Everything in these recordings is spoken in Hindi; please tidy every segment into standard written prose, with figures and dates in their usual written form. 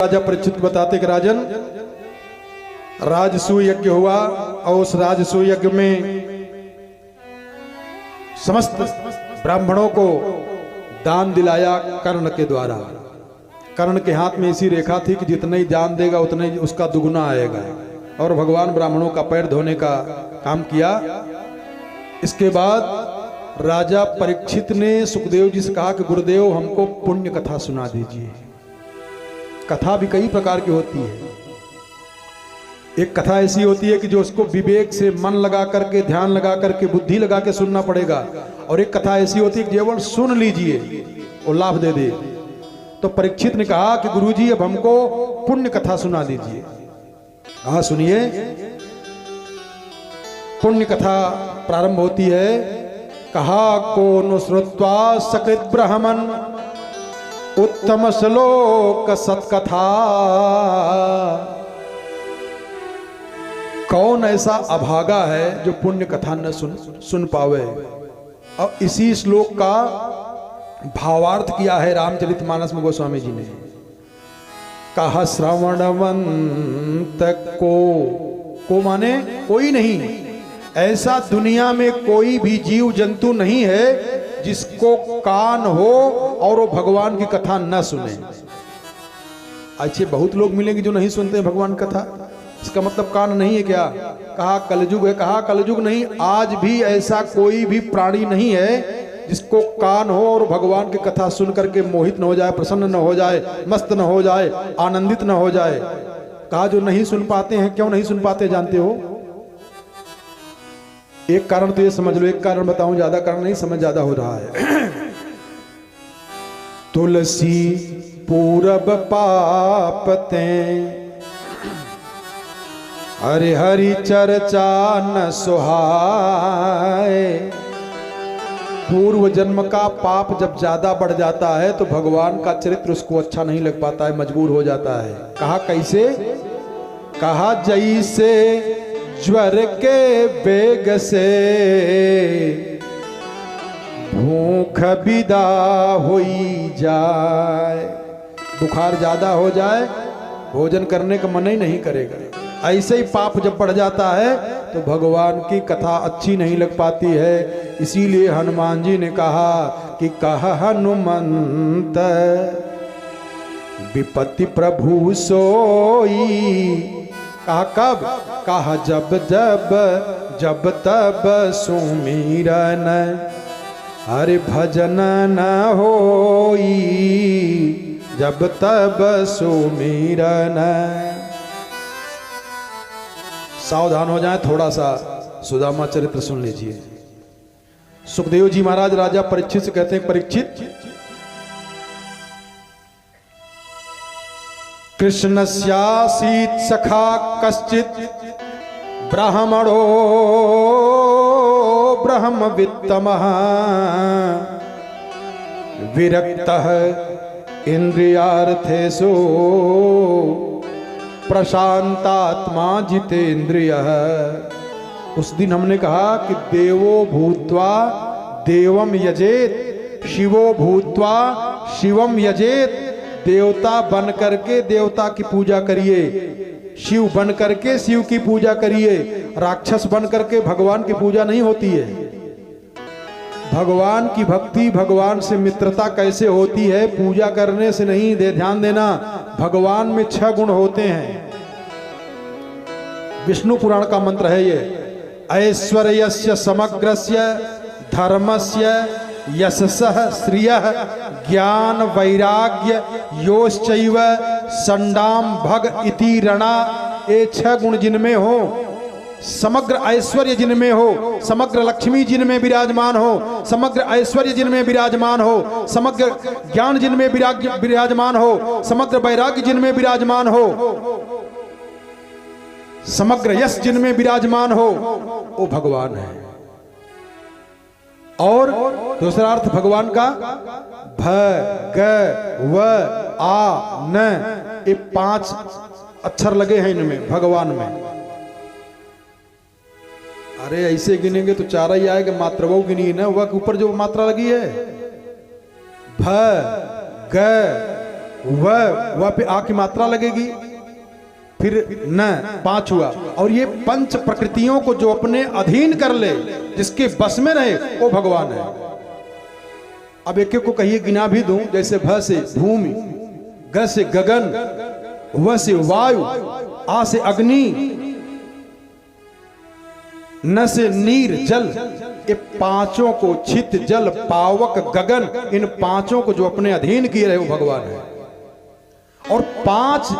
राजा परीक्षित को बताते कि राजन, राजसूय यज्ञ हुआ और उस राजसूय यज्ञ में समस्त ब्राह्मणों को दान दिलाया कर्ण के द्वारा। कर्ण के हाथ में ऐसी रेखा थी कि जितना ही दान देगा उतना ही उसका दुगुना आएगा, और भगवान ब्राह्मणों का पैर धोने का काम किया। इसके बाद राजा परीक्षित ने सुखदेव जी से कहा कि गुरुदेव हमको पुण्य कथा सुना दीजिए। कथा भी कई प्रकार की होती है। एक कथा ऐसी होती है कि जो उसको विवेक से मन लगा करके, ध्यान लगा करके, बुद्धि लगा के सुनना पड़ेगा, और एक कथा ऐसी होती है कि केवल सुन लीजिए और लाभ दे दे। तो परीक्षित ने कहा कि गुरुजी अब हमको पुण्य कथा सुना दीजिए। हाँ सुनिए, पुण्य कथा प्रारंभ होती है। कहा को नु श्रुत्वा सकृत ब्राह्मण उत्तम श्लोक सत्कथा। कौन ऐसा अभागा है जो पुण्य कथा न सुन पावे। और इसी श्लोक का भावार्थ किया है रामचरितमानस में गोस्वामी जी ने। कहा श्रवणवंत को माने कोई नहीं, ऐसा दुनिया में कोई भी जीव जंतु नहीं है जिसको कान हो और वो भगवान की कथा न सुने। अच्छे बहुत लोग मिलेंगे जो नहीं सुनते भगवान कथा। इसका मतलब कान नहीं है क्या? कहा कलयुग है। कहा कलयुग नहीं, आज भी ऐसा कोई भी प्राणी नहीं है जिसको कान हो और भगवान की कथा सुन करके मोहित न हो जाए, प्रसन्न न हो जाए, मस्त न हो जाए, आनंदित न हो जाए। कहा जो नहीं सुन पाते हैं। क्यों नहीं सुन पाते जानते हो? एक कारण तो ये समझ लो, एक कारण बताऊं, ज्यादा कारण नहीं, समझ ज्यादा हो रहा है। तुलसी पूरब पापते हरि हरि चर्चा न सुहाए। पूर्व जन्म का पाप जब ज्यादा बढ़ जाता है तो भगवान का चरित्र उसको अच्छा नहीं लग पाता है, मजबूर हो जाता है। कहा कैसे? कहा जैसे ज्वर के बेग से भूख विदा होई जाए। बुखार ज्यादा हो जाए, भोजन करने का मन ही नहीं करेगा। ऐसे ही पाप जब बढ़ जाता है तो भगवान की कथा अच्छी नहीं लग पाती है। इसीलिए हनुमान जी ने कहा कि कहा हनुमंत विपत्ति प्रभु सोई। कहा कब? कहा जब जब तब सुमिरन हरि भजन न होई। जब तब सुमिरन। सावधान हो जाए, थोड़ा सा सुदामा चरित्र सुन लीजिए। सुखदेव जी महाराज राजा परीक्षित से कहते हैं, परीक्षित कृष्णस्यासीत सखा कश्चित ब्राह्मणो ब्रह्मवित्तमः विरक्तः इंद्रियार्थेषु प्रशांतात्मा जितेन्द्रियः। उस दिन हमने कहा कि देवो भूत्वा देवम यजेत, शिवो भूत्वा शिवम यजेत। देवता बन करके देवता की पूजा करिए, शिव बन करके शिव की पूजा करिए। राक्षस बन करके भगवान की पूजा नहीं होती है। भगवान की भक्ति, भगवान से मित्रता कैसे होती है? पूजा करने से नहीं। ध्यान देना, भगवान में 6 गुण होते हैं। विष्णु पुराण का मंत्र है ये। ऐश्वर्यस्य समग्रस्य धर्मस्य यशसः श्रियः ज्ञान वैराग्य योश्चैव संडाम भग इति रणा। ये 6 गुण जिनमें हो, समग्र ऐश्वर्य जिनमें हो, समग्र लक्ष्मी जिनमें विराजमान हो, समग्र ऐश्वर्य जिनमें विराजमान हो, समग्र ज्ञान जिनमें विराजमान हो, समग्र वैराग्य जिनमें विराजमान हो, समग्र यश जिनमें विराजमान हो, वो भगवान है। और दूसरा अर्थ भगवान का भ ग व आ न, ये 5 अक्षर लगे हैं इनमें, भगवान में। अरे ऐसे गिनेंगे तो 4 ही आएगा। मात्रा वो गिनी ना, वह के ऊपर जो मात्रा लगी है भ ग वह पे आ की मात्रा लगेगी, फिर न 5 हुआ। और ये पंच प्रकृतियों को जो अपने अधीन कर ले, जिसके बस में रहे, वो भगवान है। अब एक एक को कहिए, गिना भी दूं, जैसे भ से भूमि, ग से गगन, व से वायु, आ से अग्नि, न से नीर जल, ये पांचों को, छित जल पावक गगन, इन पांचों को जो अपने अधीन किए रहे, वो भगवान है। और 5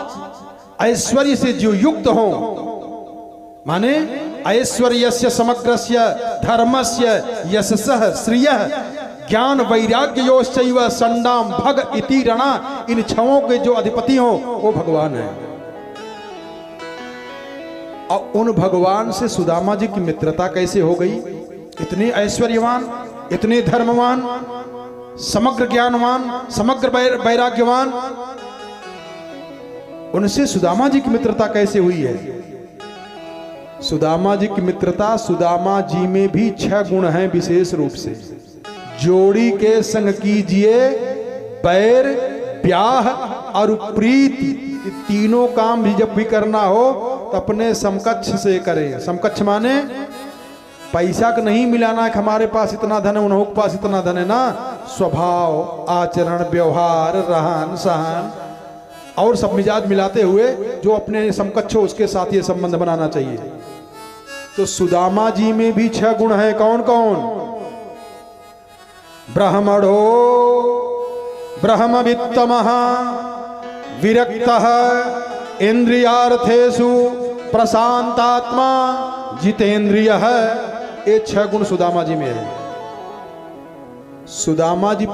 ऐश्वर्य से जो युक्त हो, माने ऐश्वर्यस्य समग्रस्य धर्मस्य यशसः श्रियः ज्ञान वैराग्य योश्चैव संडाम भग इति रणा, इन 6 के जो अधिपति हो, वो भगवान है। और उन भगवान से सुदामा जी की मित्रता कैसे हो गई? इतने ऐश्वर्यवान, इतने धर्मवान, समग्र ज्ञानवान, समग्र वैराग्यवान, उनसे सुदामा जी की मित्रता कैसे हुई है? सुदामा जी की मित्रता, सुदामा जी में भी 6 गुण हैं विशेष रूप से। जोड़ी के संग कीजिए बैर, ब्याह और प्रीति, ये तीनों काम भी जब भी करना हो तो अपने समकक्ष से करें। समकक्ष माने पैसा का नहीं मिलाना है कि हमारे पास इतना धन है, उन्हों के पास इतना धन है ना। स्वभाव, आचरण, व्यवहार, रहन सहन और सब मिजाज मिलाते हुए जो अपने समकक्ष हो, उसके साथ ये संबंध बनाना चाहिए। तो सुदामा जी में भी 6 गुण हैं। कौन कौन? ब्राह्मणो ब्रह्मवित्तमः विरक्तः इंद्रियार्थेषु प्रशांतात्मा जितेंद्रियः, ये 6 गुण सुदामा जी में है। सुदामा जी